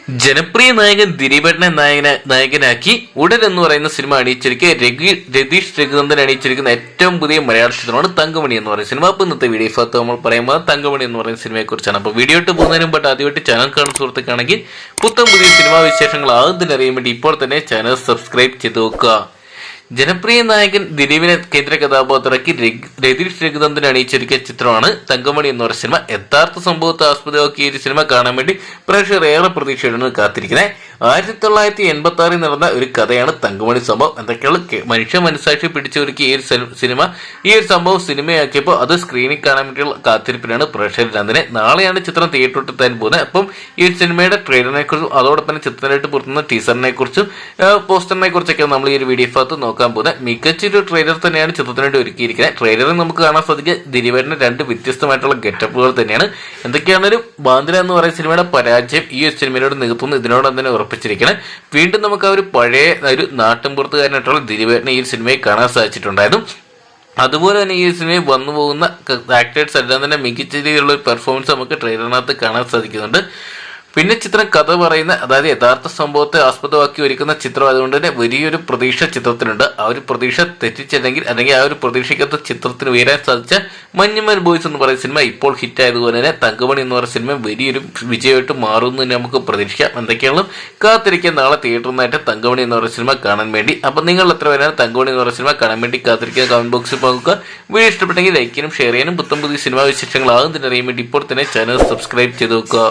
ജനപ്രിയ നായകൻ ദിലീപേട്ടനെ നായകനാക്കി ഉടൻ എന്ന് പറയുന്ന സിനിമ അണിയിച്ചിരിക്കുക രതീഷ് രഘുനന്ദൻ അണിയിച്ചിരിക്കുന്ന ഏറ്റവും പുതിയ മലയാള ചിത്രമാണ് തങ്കമണി എന്ന് പറയുന്ന സിനിമ. അപ്പോൾ ഇന്നത്തെ വീഡിയോ ഭാഗത്ത് നമ്മൾ പറയുമ്പോൾ തങ്കമണി എന്ന് പറയുന്ന സിനിമയെ കുറിച്ചാണ്. അപ്പോൾ വീഡിയോ ഇട്ട് പോകുന്നതിന് മുമ്പ് ആദ്യമായിട്ട് ചാനൽ കാണുന്ന സുഹൃത്തുക്കാണെങ്കിൽ പുത്തൻ പുതിയ സിനിമാ വിശേഷങ്ങൾ ആദ്യം അറിയാൻ വേണ്ടി ഇപ്പോൾ തന്നെ ചാനൽ സബ്സ്ക്രൈബ് ചെയ്ത് നോക്കുക. ജനപ്രിയ നായകൻ ദിലീപിനെ കേന്ദ്ര കഥാപാത്രമാക്കി രതീഷ് രഘുനന്ദൻ അണിയിച്ചിരിക്കുന്ന ചിത്രമാണ് തങ്കമണി എന്ന് പറയുന്ന സിനിമ. യഥാർത്ഥ സംഭവത്തെ ആസ്പദമാക്കി ഈ സിനിമ കാണാൻ വേണ്ടി പ്രേക്ഷകർ ഏറെ പ്രതീക്ഷയോടാണ് കാത്തിരിക്കുന്നത്. 1986 നടന്ന ഒരു കഥയാണ് തങ്കമണി സംഭവം. എന്തൊക്കെയാണ് മനുഷ്യ മനസാക്ഷി പിടിച്ചൊരുക്കി ഈ ഒരു സിനിമ ഈ ഒരു സംഭവം സിനിമയാക്കിയപ്പോൾ അത് സ്ക്രീനിൽ കാണാൻ വേണ്ടിയുള്ള കാത്തിരിപ്പിലാണ് പ്രേക്ഷകർ. അതിനെ നാളെയാണ് ചിത്രം തിയേറ്ററിൽ എത്താൻ പോകുന്നത്. അപ്പം ഈ ഒരു സിനിമയുടെ ട്രെയിലറിനെ കുറിച്ചും അതോടൊപ്പം തന്നെ ചിത്രമായിട്ട് പുറത്തുന്ന ടീസറിനെ കുറിച്ചും പോസ്റ്ററിനെ കുറിച്ചൊക്കെ നമ്മൾ ഈ ഒരു വീഡിയോ ഭാഗത്ത് നോക്കാൻ പോകുന്നത്. മികച്ചൊരു ട്രെയിലർ തന്നെയാണ് ചിത്രത്തിനായിട്ട് ഒരുക്കിയിരിക്കുന്നത്. ട്രെയിലറിൽ നമുക്ക് കാണാൻ സാധിക്കുക ദിലീപേട്ടന് രണ്ട് വ്യത്യസ്തമായിട്ടുള്ള ഗെറ്റപ്പുകൾ തന്നെയാണ്. എന്തൊക്കെയാണ് ഒരു ബാന്ദ്ര എന്ന് പറയുന്ന സിനിമയുടെ പരാജയം ഈ ഒരു സിനിമയോട് നികത്തുന്നു ഇതിനോടൊപ്പം തന്നെ ഉറപ്പിച്ചിരിക്കണം. വീണ്ടും നമുക്ക് ആ ഒരു പഴയ ഒരു നാട്ടിൻപുറത്തുകാരനായിട്ടുള്ള ദിലീപേട്ടനെ ഈ സിനിമയിൽ കാണാൻ സാധിച്ചിട്ടുണ്ടായിരുന്നു. അതുപോലെ തന്നെ ഈ സിനിമയിൽ വന്നു പോകുന്ന ആക്ടേഴ്സ് എല്ലാം തന്നെ മികച്ച രീതിയിലുള്ള ഒരു പെർഫോമൻസ് നമുക്ക് ട്രെയിലറിനകത്ത് കാണാൻ സാധിക്കുന്നുണ്ട്. പിന്നെ ചിത്രം കഥ പറയുന്ന അതായത് യഥാർത്ഥ സംഭവത്തെ ആസ്പദമാക്കി ഒരുക്കുന്ന ചിത്രം അതുകൊണ്ട് തന്നെ വലിയൊരു പ്രതീക്ഷ ചിത്രത്തിനുണ്ട്. ആ ഒരു പ്രതീക്ഷ തെറ്റിച്ചില്ലെങ്കിൽ അല്ലെങ്കിൽ ആ ഒരു പ്രതീക്ഷയ്ക്കകത്ത് ചിത്രത്തിന് ഉയരാൻ സാധിച്ച മഞ്ഞുമൽ ബോയ്സ് എന്ന് പറയുന്ന സിനിമ ഇപ്പോൾ ഹിറ്റ് ആയതുപോലെ തന്നെ തങ്കമണി എന്ന് പറയുന്ന സിനിമ വലിയൊരു വിജയമായിട്ട് മാറുമെന്ന് നമുക്ക് പ്രതീക്ഷിക്കാം. എന്തൊക്കെയാണ് കാത്തിരിക്കാൻ നാളെ തിയേറ്ററിനായിട്ട് തങ്കമണി എന്ന് പറയുന്ന സിനിമ കാണാൻ വേണ്ടി. അപ്പം നിങ്ങൾ എത്ര പേരാണ് തങ്കമണി എന്ന് പറയുന്ന സിനിമ കാണാൻ വേണ്ടി കാത്തിരിക്കുക കമന്റ് ബോക്സിൽ നോക്കുക. വീഡിയോ ഇഷ്ടപ്പെട്ടെങ്കിൽ ലൈക്ക് ചെയ്യാനും ഷെയർ ചെയ്യാനും പുത്തൻ പുതിയ സിനിമാ വിശേഷങ്ങൾ ആകും തന്നെ അറിയാൻ വേണ്ടി ഇപ്പോൾ തന്നെ ചാനൽ സബ്സ്ക്രൈബ് ചെയ്ത് നോക്കുക.